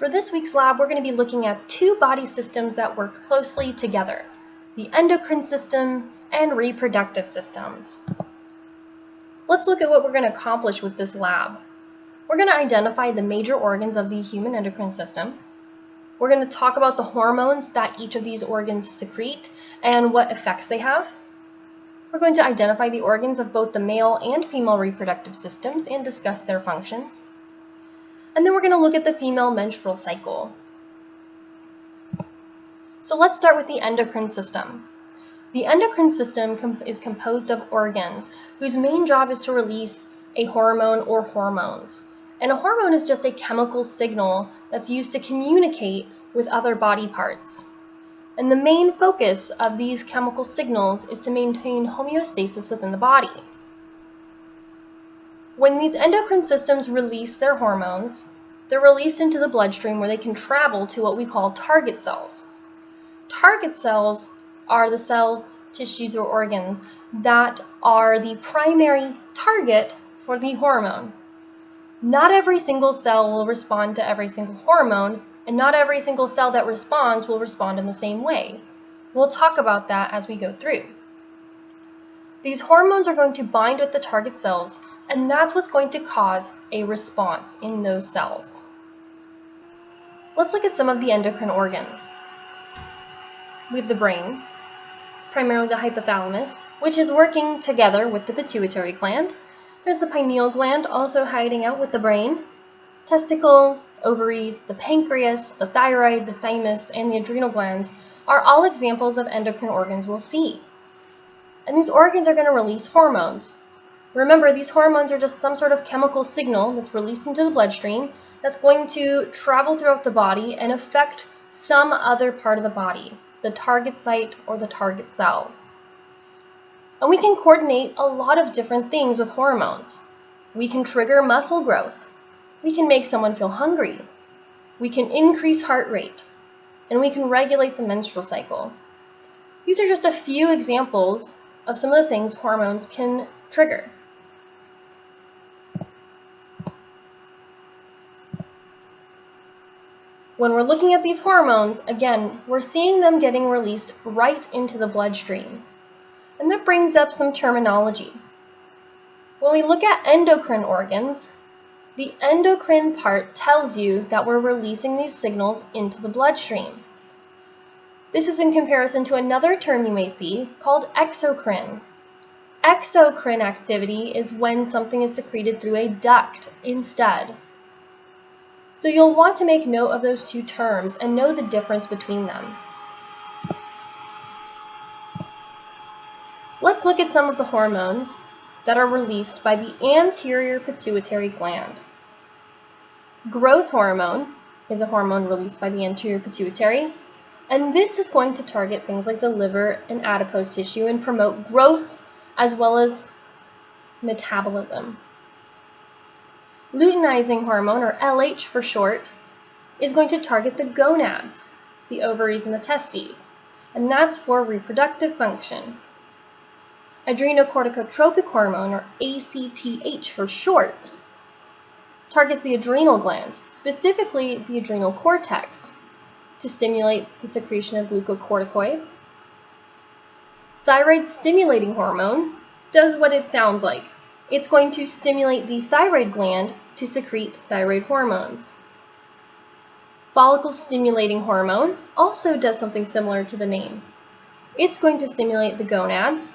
For this week's lab, we're going to be looking at two body systems that work closely together, the endocrine system and reproductive systems. Let's look at what we're going to accomplish with this lab. We're going to identify the major organs of the human endocrine system. We're going to talk about the hormones that each of these organs secrete and what effects they have. We're going to identify the organs of both the male and female reproductive systems and discuss their functions. And then we're going to look at the female menstrual cycle. So let's start with the endocrine system. The endocrine system is composed of organs whose main job is to release a hormone or hormones. And a hormone is just a chemical signal that's used to communicate with other body parts. And the main focus of these chemical signals is to maintain homeostasis within the body. When these endocrine systems release their hormones, they're released into the bloodstream where they can travel to what we call target cells. Target cells are the cells, tissues, or organs that are the primary target for the hormone. Not every single cell will respond to every single hormone, and not every single cell that responds will respond in the same way. We'll talk about that as we go through. These hormones are going to bind with the target cells, and that's what's going to cause a response in those cells. Let's look at some of the endocrine organs. We have the brain, primarily the hypothalamus, which is working together with the pituitary gland. There's the pineal gland, also hiding out with the brain. Testicles, ovaries, the pancreas, the thyroid, the thymus, and the adrenal glands are all examples of endocrine organs we'll see. And these organs are going to release hormones. Remember, these hormones are just some sort of chemical signal that's released into the bloodstream that's going to travel throughout the body and affect some other part of the body, the target site or the target cells. And we can coordinate a lot of different things with hormones. We can trigger muscle growth. We can make someone feel hungry. We can increase heart rate. And we can regulate the menstrual cycle. These are just a few examples of some of the things hormones can trigger. When we're looking at these hormones, again, we're seeing them getting released right into the bloodstream. And that brings up some terminology. When we look at endocrine organs, the endocrine part tells you that we're releasing these signals into the bloodstream. This is in comparison to another term you may see called exocrine. Exocrine activity is when something is secreted through a duct instead. So you'll want to make note of those two terms and know the difference between them. Let's look at some of the hormones that are released by the anterior pituitary gland. Growth hormone is a hormone released by the anterior pituitary, and this is going to target things like the liver and adipose tissue and promote growth as well as metabolism. Luteinizing hormone, or LH for short, is going to target the gonads, the ovaries and the testes, and that's for reproductive function. Adrenocorticotropic hormone, or ACTH for short, targets the adrenal glands, specifically the adrenal cortex, to stimulate the secretion of glucocorticoids. Thyroid stimulating hormone does what it sounds like. It's going to stimulate the thyroid gland to secrete thyroid hormones. Follicle stimulating hormone also does something similar to the name. It's going to stimulate the gonads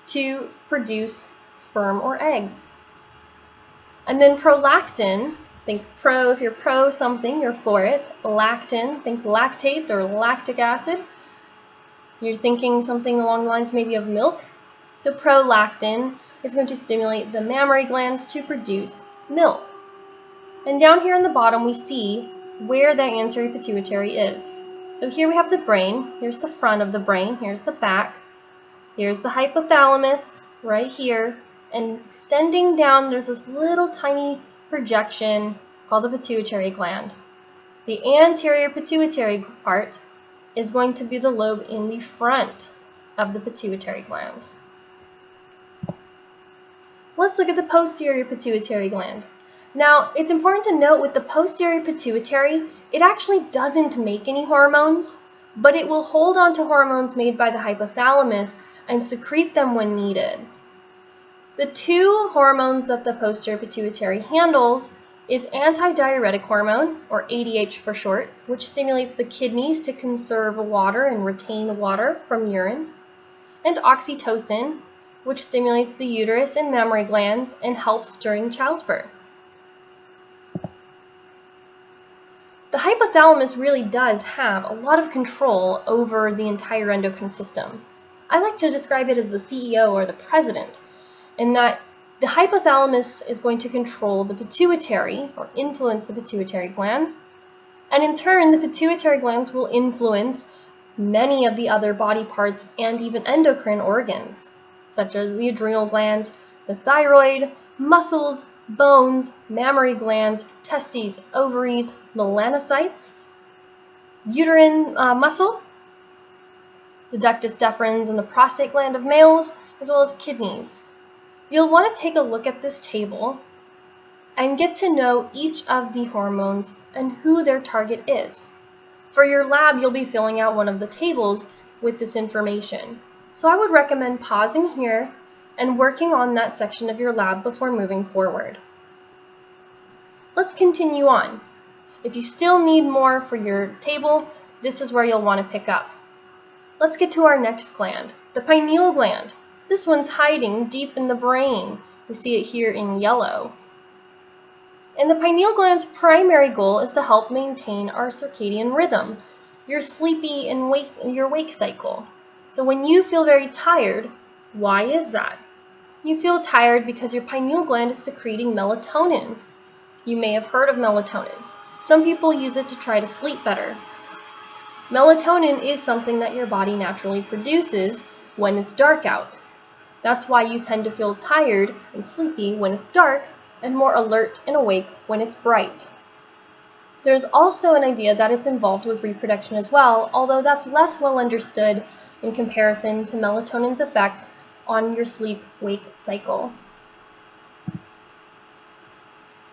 to produce sperm or eggs. And then prolactin, think pro, if you're pro something, you're for it. Lactin, think lactate or lactic acid. You're thinking something along the lines maybe of milk. So prolactin is going to stimulate the mammary glands to produce milk. And down here in the bottom we see where the anterior pituitary is. So here we have the brain, here's the front of the brain, here's the back, here's the hypothalamus right here, and extending down there's this little tiny projection called the pituitary gland. The anterior pituitary part is going to be the lobe in the front of the pituitary gland. Let's look at the posterior pituitary gland. Now, it's important to note with the posterior pituitary, it actually doesn't make any hormones, but it will hold on to hormones made by the hypothalamus and secrete them when needed. The two hormones that the posterior pituitary handles is antidiuretic hormone, or ADH for short, which stimulates the kidneys to conserve water and retain water from urine, and oxytocin, which stimulates the uterus and mammary glands and helps during childbirth. The hypothalamus really does have a lot of control over the entire endocrine system. I like to describe it as the CEO or the president, in that the hypothalamus is going to control the pituitary or influence the pituitary glands, and in turn the pituitary glands will influence many of the other body parts and even endocrine organs, such as the adrenal glands, the thyroid, muscles, bones, mammary glands, testes, ovaries, melanocytes, uterine muscle, the ductus deferens and the prostate gland of males, as well as kidneys. You'll want to take a look at this table and get to know each of the hormones and who their target is. For your lab, you'll be filling out one of the tables with this information. So I would recommend pausing here and working on that section of your lab before moving forward. Let's continue on. If you still need more for your table, this is where you'll want to pick up. Let's get to our next gland, the pineal gland. This one's hiding deep in the brain. We see it here in yellow. And the pineal gland's primary goal is to help maintain our circadian rhythm, your sleepy and your wake cycle. So when you feel very tired, why is that? You feel tired because your pineal gland is secreting melatonin. You may have heard of melatonin. Some people use it to try to sleep better. Melatonin is something that your body naturally produces when it's dark out. That's why you tend to feel tired and sleepy when it's dark and more alert and awake when it's bright. There's also an idea that it's involved with reproduction as well, although that's less well understood in comparison to melatonin's effects on your sleep-wake cycle.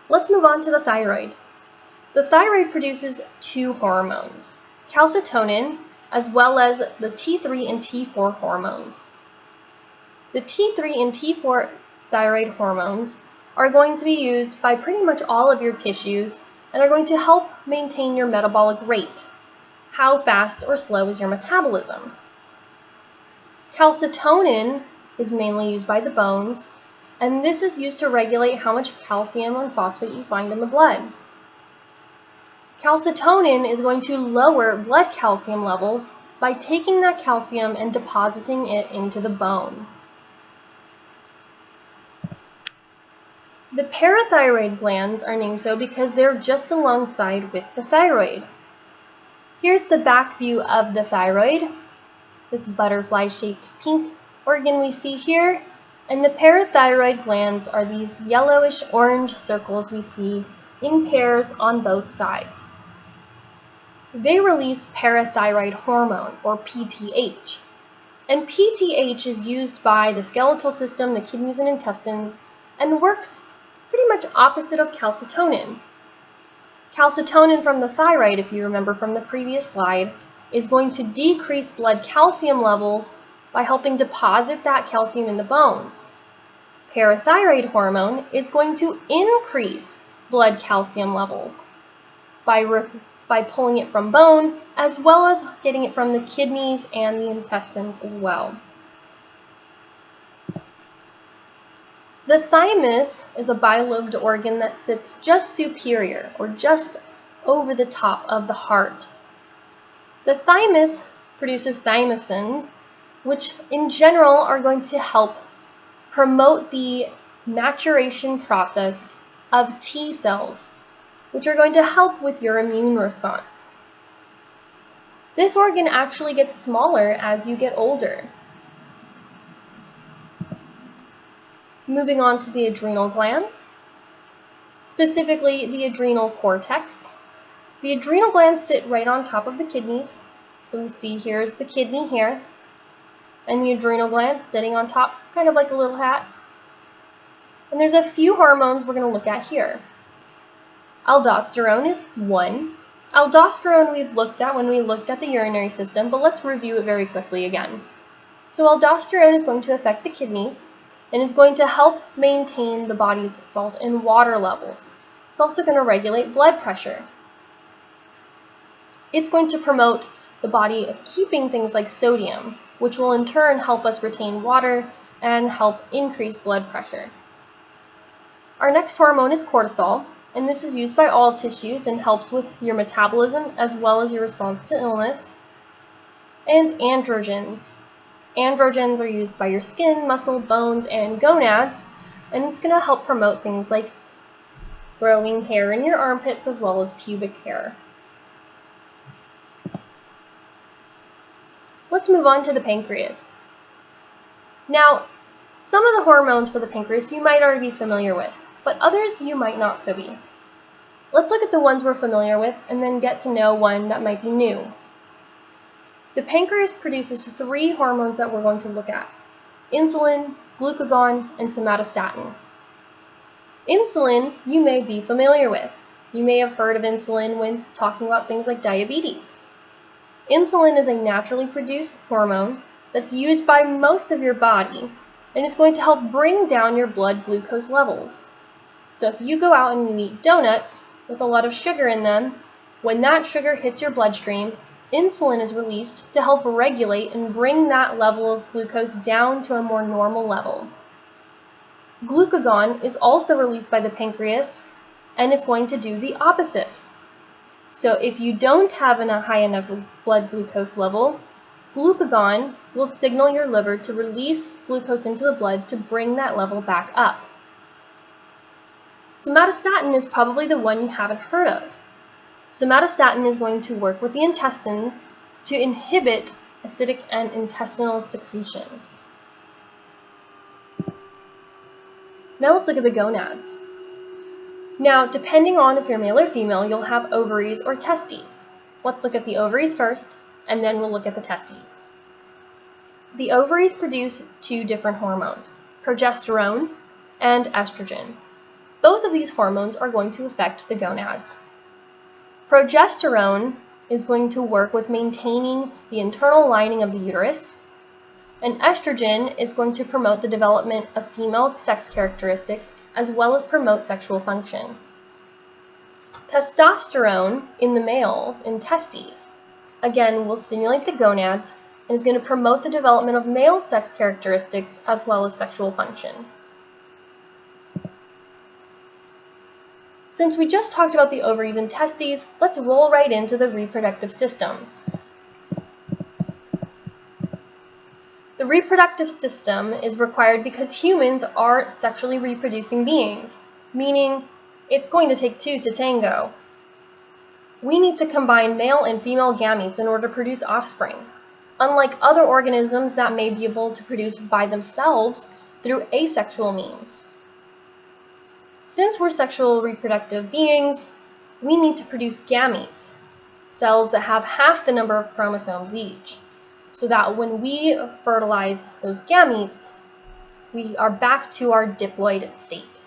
Let's move on to the thyroid. The thyroid produces two hormones, calcitonin as well as the T3 and T4 hormones. The T3 and T4 thyroid hormones are going to be used by pretty much all of your tissues and are going to help maintain your metabolic rate. How fast or slow is your metabolism? Calcitonin is mainly used by the bones, and this is used to regulate how much calcium and phosphate you find in the blood. Calcitonin is going to lower blood calcium levels by taking that calcium and depositing it into the bone. The parathyroid glands are named so because they're just alongside with the thyroid. Here's the back view of the thyroid, this butterfly-shaped pink organ we see here, and the parathyroid glands are these yellowish-orange circles we see in pairs on both sides. They release parathyroid hormone, or PTH, and PTH is used by the skeletal system, the kidneys and intestines, and works pretty much opposite of calcitonin. Calcitonin from the thyroid, if you remember from the previous slide, is going to decrease blood calcium levels by helping deposit that calcium in the bones. Parathyroid hormone is going to increase blood calcium levels by pulling it from bone, as well as getting it from the kidneys and the intestines as well. The thymus is a bilobed organ that sits just superior, or just over the top of the heart. The thymus produces thymosin, which in general are going to help promote the maturation process of T cells, which are going to help with your immune response. This organ actually gets smaller as you get older. Moving on to the adrenal glands, specifically the adrenal cortex. The adrenal glands sit right on top of the kidneys. So we see here's the kidney here, and the adrenal gland sitting on top, kind of like a little hat. And there's a few hormones we're going to look at here. Aldosterone is 1. Aldosterone we've looked at when we looked at the urinary system, but let's review it very quickly again. So aldosterone is going to affect the kidneys, and it's going to help maintain the body's salt and water levels. It's also going to regulate blood pressure. It's going to promote the body of keeping things like sodium, which will in turn help us retain water and help increase blood pressure. Our next hormone is cortisol, and this is used by all tissues and helps with your metabolism as well as your response to illness. And androgens. Androgens are used by your skin, muscle, bones, and gonads, and it's going to help promote things like growing hair in your armpits as well as pubic hair. Let's move on to the pancreas. Now, some of the hormones for the pancreas you might already be familiar with, but others you might not so be. Let's look at the ones we're familiar with and then get to know one that might be new. The pancreas produces 3 hormones that we're going to look at: insulin, glucagon, and somatostatin. Insulin you may be familiar with. You may have heard of insulin when talking about things like diabetes. Insulin is a naturally produced hormone that's used by most of your body, and it's going to help bring down your blood glucose levels. So if you go out and you eat donuts with a lot of sugar in them, when that sugar hits your bloodstream, insulin is released to help regulate and bring that level of glucose down to a more normal level. Glucagon is also released by the pancreas and is going to do the opposite. So if you don't have a high enough blood glucose level, glucagon will signal your liver to release glucose into the blood to bring that level back up. Somatostatin is probably the one you haven't heard of. Somatostatin is going to work with the intestines to inhibit acidic and intestinal secretions. Now let's look at the gonads. Now, depending on if you're male or female, you'll have ovaries or testes. Let's look at the ovaries first, and then we'll look at the testes. The ovaries produce 2 different hormones, progesterone and estrogen. Both of these hormones are going to affect the gonads. Progesterone is going to work with maintaining the internal lining of the uterus, and estrogen is going to promote the development of female sex characteristics as well as promote sexual function. Testosterone in the males, in testes, again will stimulate the gonads and is going to promote the development of male sex characteristics as well as sexual function. Since we just talked about the ovaries and testes, let's roll right into the reproductive systems. The reproductive system is required because humans are sexually reproducing beings, meaning it's going to take 2 to tango. We need to combine male and female gametes in order to produce offspring, unlike other organisms that may be able to produce by themselves through asexual means. Since we're sexual reproductive beings, we need to produce gametes, cells that have half the number of chromosomes each, so that when we fertilize those gametes, we are back to our diploid state.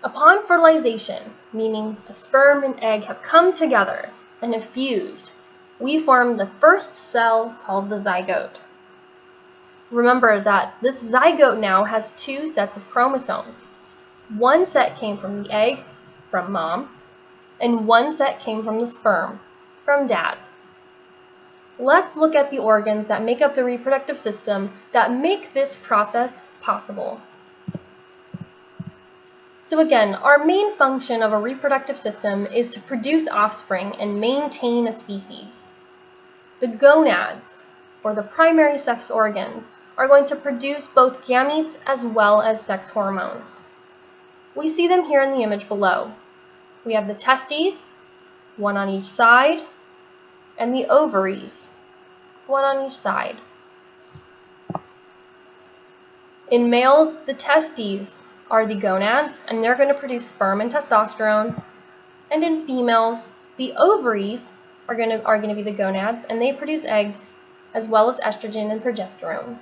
Upon fertilization, meaning a sperm and egg have come together and have fused, we form the first cell called the zygote. Remember that this zygote now has 2 sets of chromosomes. One set came from the egg, from mom, and one set came from the sperm, from dad. Let's look at the organs that make up the reproductive system that make this process possible. So again, our main function of a reproductive system is to produce offspring and maintain a species. The gonads, or the primary sex organs, are going to produce both gametes as well as sex hormones. We see them here in the image below. We have the testes, 1 on each side, and the ovaries, 1 on each side. In males, the testes are the gonads, and they're going to produce sperm and testosterone. And in females, the ovaries are going to be the gonads, and they produce eggs as well as estrogen and progesterone.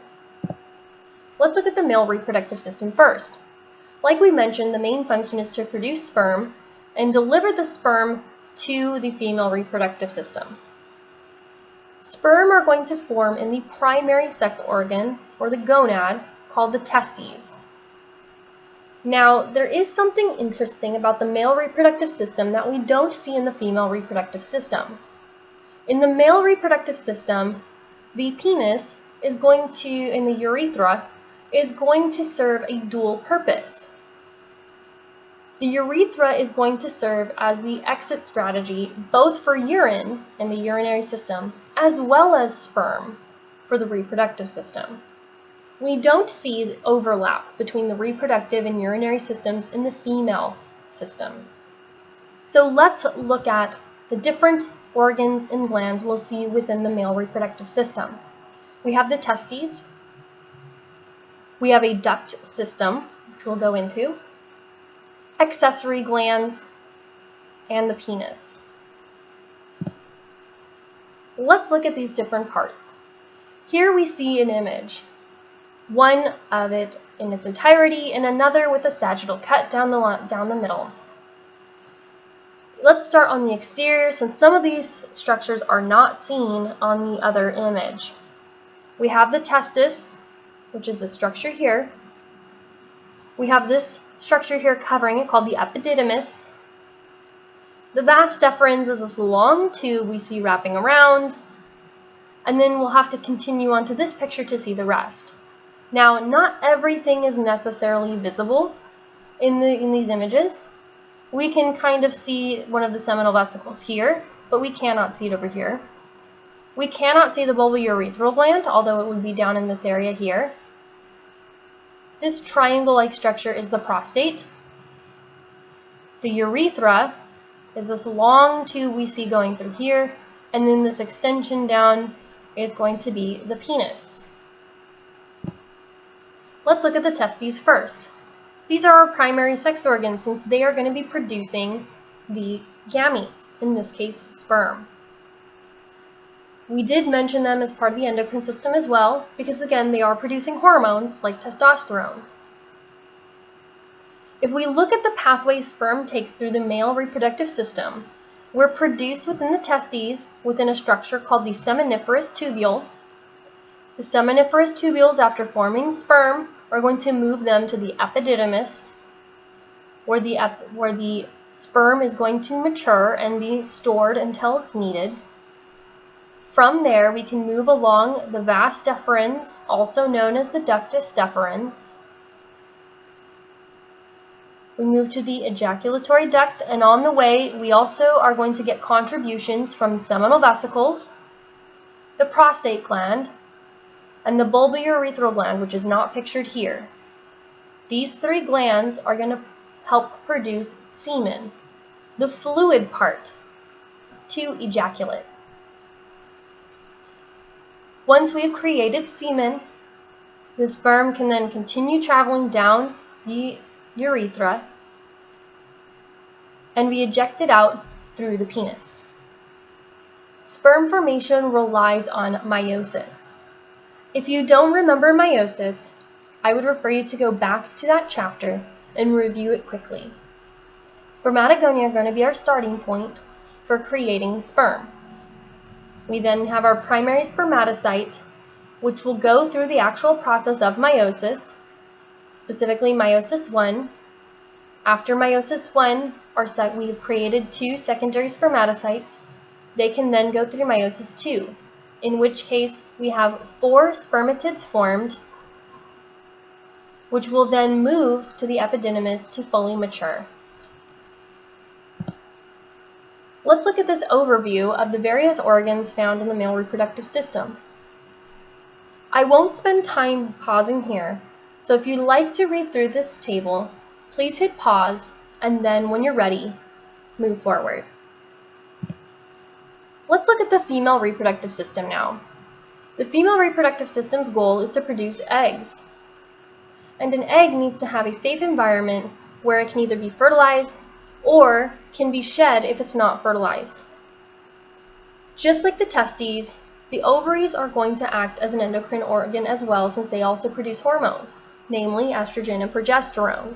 Let's look at the male reproductive system first. Like we mentioned, the main function is to produce sperm and deliver the sperm to the female reproductive system. Sperm are going to form in the primary sex organ, or the gonad, called the testes. Now, there is something interesting about the male reproductive system that we don't see in the female reproductive system. In the male reproductive system, the penis is going to, in the urethra, is going to serve a dual purpose. The urethra is going to serve as the exit strategy both for urine in the urinary system as well as sperm for the reproductive system. We don't see overlap between the reproductive and urinary systems in the female systems. So let's look at the different organs and glands we'll see within the male reproductive system. We have the testes, we have a duct system, which we'll go into, accessory glands, and the penis. Let's look at these different parts. Here we see an image, one of it in its entirety and another with a sagittal cut down the middle. Let's start on the exterior since some of these structures are not seen on the other image. We have the testis, which is the structure here. We have this structure here covering it called the epididymis. The vas deferens is this long tube we see wrapping around, and then we'll have to continue onto this picture to see the rest. Now, not everything is necessarily visible in these images. We can kind of see one of the seminal vesicles here, but we cannot see it over here. We cannot see the bulbourethral gland, although it would be down in this area here. This triangle-like structure is the prostate. The urethra is this long tube we see going through here, and then this extension down is going to be the penis. Let's look at the testes first. These are our primary sex organs since they are going to be producing the gametes, in this case sperm. We did mention them as part of the endocrine system as well, because again, they are producing hormones like testosterone. If we look at the pathway sperm takes through the male reproductive system, we're produced within the testes within a structure called the seminiferous tubule. The seminiferous tubules, after forming sperm, are going to move them to the epididymis, where the sperm is going to mature and be stored until it's needed. From there, we can move along the vas deferens, also known as the ductus deferens. We move to the ejaculatory duct, and on the way, we also are going to get contributions from seminal vesicles, the prostate gland, and the bulbourethral gland, which is not pictured here. These three glands are going to help produce semen, the fluid part, to ejaculate. Once we've created semen, the sperm can then continue traveling down the urethra and be ejected out through the penis. Sperm formation relies on meiosis. If you don't remember meiosis, I would refer you to go back to that chapter and review it quickly. Spermatogonia are going to be our starting point for creating sperm. We then have our primary spermatocyte, which will go through the actual process of meiosis, specifically meiosis 1. After meiosis 1, we have created 2 secondary spermatocytes. They can then go through meiosis 2, in which case we have 4 spermatids formed, which will then move to the epididymis to fully mature. Let's look at this overview of the various organs found in the male reproductive system. I won't spend time pausing here, so if you'd like to read through this table, please hit pause, and then when you're ready, move forward. Let's look at the female reproductive system now. The female reproductive system's goal is to produce eggs. And an egg needs to have a safe environment where it can either be fertilized or can be shed if it's not fertilized. Just like the testes, the ovaries are going to act as an endocrine organ as well, since they also produce hormones, namely estrogen and progesterone.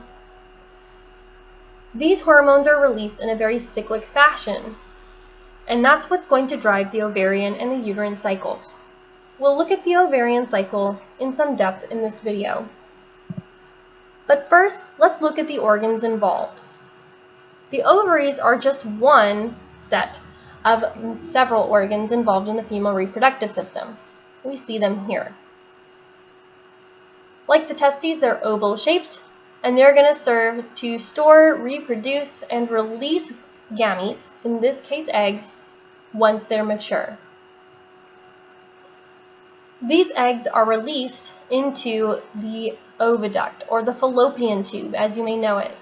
These hormones are released in a very cyclic fashion, and that's what's going to drive the ovarian and the uterine cycles. We'll look at the ovarian cycle in some depth in this video. But first, let's look at the organs involved. The ovaries are just one set of several organs involved in the female reproductive system. We see them here. Like the testes, they're oval-shaped, and they're going to serve to store, reproduce, and release gametes, in this case eggs, once they're mature. These eggs are released into the oviduct, or the fallopian tube, as you may know it.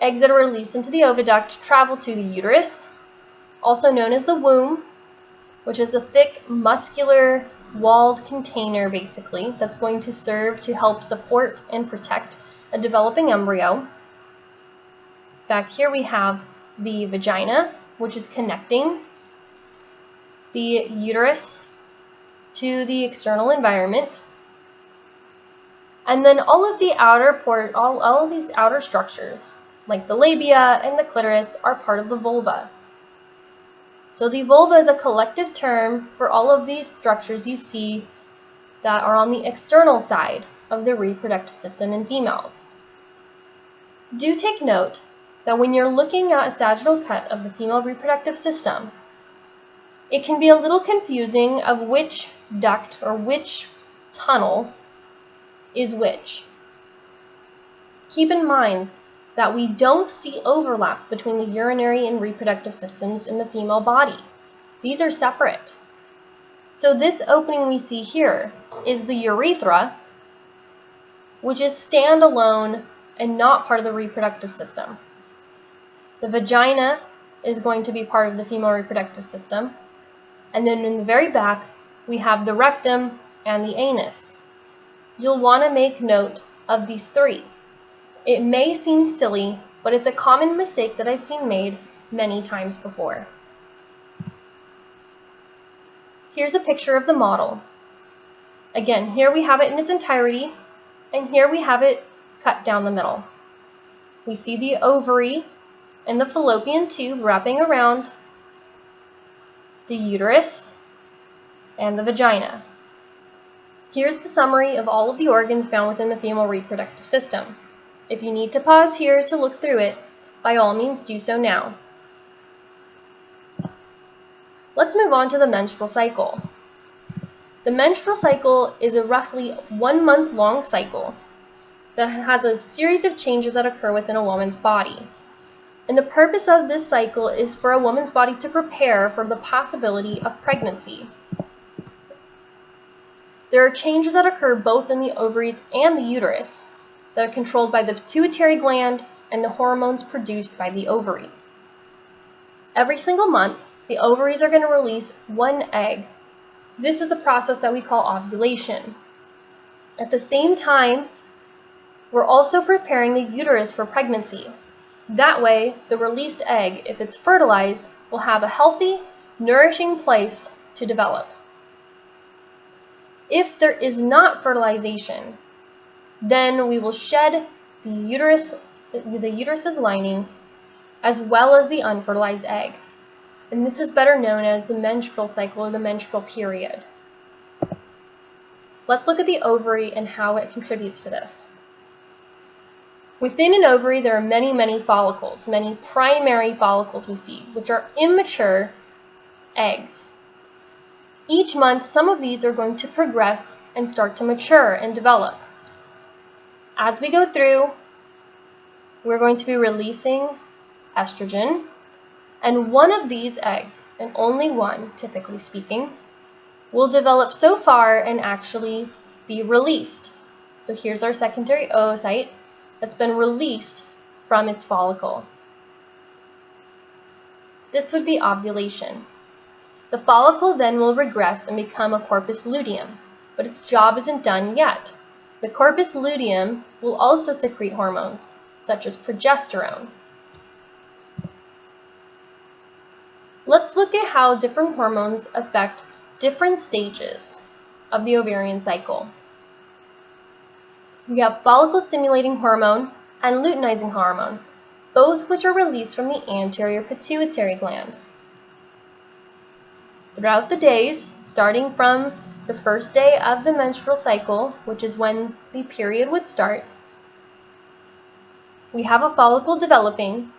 Eggs that are released into the oviduct travel to the uterus, also known as the womb, which is a thick, muscular, walled container, basically, that's going to serve to help support and protect a developing embryo. Back here we have the vagina, which is connecting the uterus to the external environment. And then all of the all of these outer structures, like the labia and the clitoris, are part of the vulva. So the vulva is a collective term for all of these structures you see that are on the external side of the reproductive system in females. Do take note that when you're looking at a sagittal cut of the female reproductive system, it can be a little confusing of which duct or which tunnel is which. Keep in mind that we don't see overlap between the urinary and reproductive systems in the female body. These are separate. So this opening we see here is the urethra, which is standalone and not part of the reproductive system. The vagina is going to be part of the female reproductive system. And then in the very back, we have the rectum and the anus. You'll want to make note of these three. It may seem silly, but it's a common mistake that I've seen made many times before. Here's a picture of the model. Again, here we have it in its entirety, and here we have it cut down the middle. We see the ovary and the fallopian tube wrapping around the uterus and the vagina. Here's the summary of all of the organs found within the female reproductive system. If you need to pause here to look through it, by all means do so now. Let's move on to the menstrual cycle. The menstrual cycle is a roughly 1 month long cycle that has a series of changes that occur within a woman's body. And the purpose of this cycle is for a woman's body to prepare for the possibility of pregnancy. There are changes that occur both in the ovaries and the uterus that are controlled by the pituitary gland and the hormones produced by the ovary. Every single month, the ovaries are going to release one egg. This is a process that we call ovulation. At the same time, we're also preparing the uterus for pregnancy. That way, the released egg, if it's fertilized, will have a healthy, nourishing place to develop. If there is not fertilization, then we will shed the uterus's lining as well as the unfertilized egg. And this is better known as the menstrual cycle or the menstrual period. Let's look at the ovary and how it contributes to this. Within an ovary, there are many follicles, many primary follicles we see, which are immature eggs. Each month, some of these are going to progress and start to mature and develop. As we go through, we're going to be releasing estrogen, and one of these eggs, and only one, typically speaking, will develop so far and actually be released. So here's our secondary oocyte that's been released from its follicle. This would be ovulation. The follicle then will regress and become a corpus luteum, but its job isn't done yet. The corpus luteum will also secrete hormones, such as progesterone. Let's look at how different hormones affect different stages of the ovarian cycle. We have follicle-stimulating hormone, and luteinizing hormone, both which are released from the anterior pituitary gland. Throughout the days, starting from the first day of the menstrual cycle, which is when the period would start, we have a follicle developing,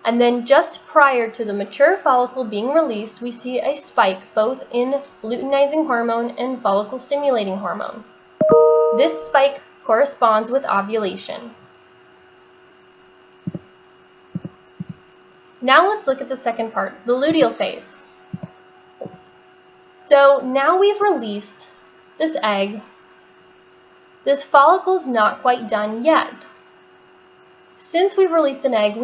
and then just prior to the mature follicle being released, we see a spike both in luteinizing hormone and follicle stimulating hormone. This spike corresponds with ovulation. Now let's look at the second part, the luteal phase. So now we've released this egg. This follicle's not quite done yet. Since we've released an egg,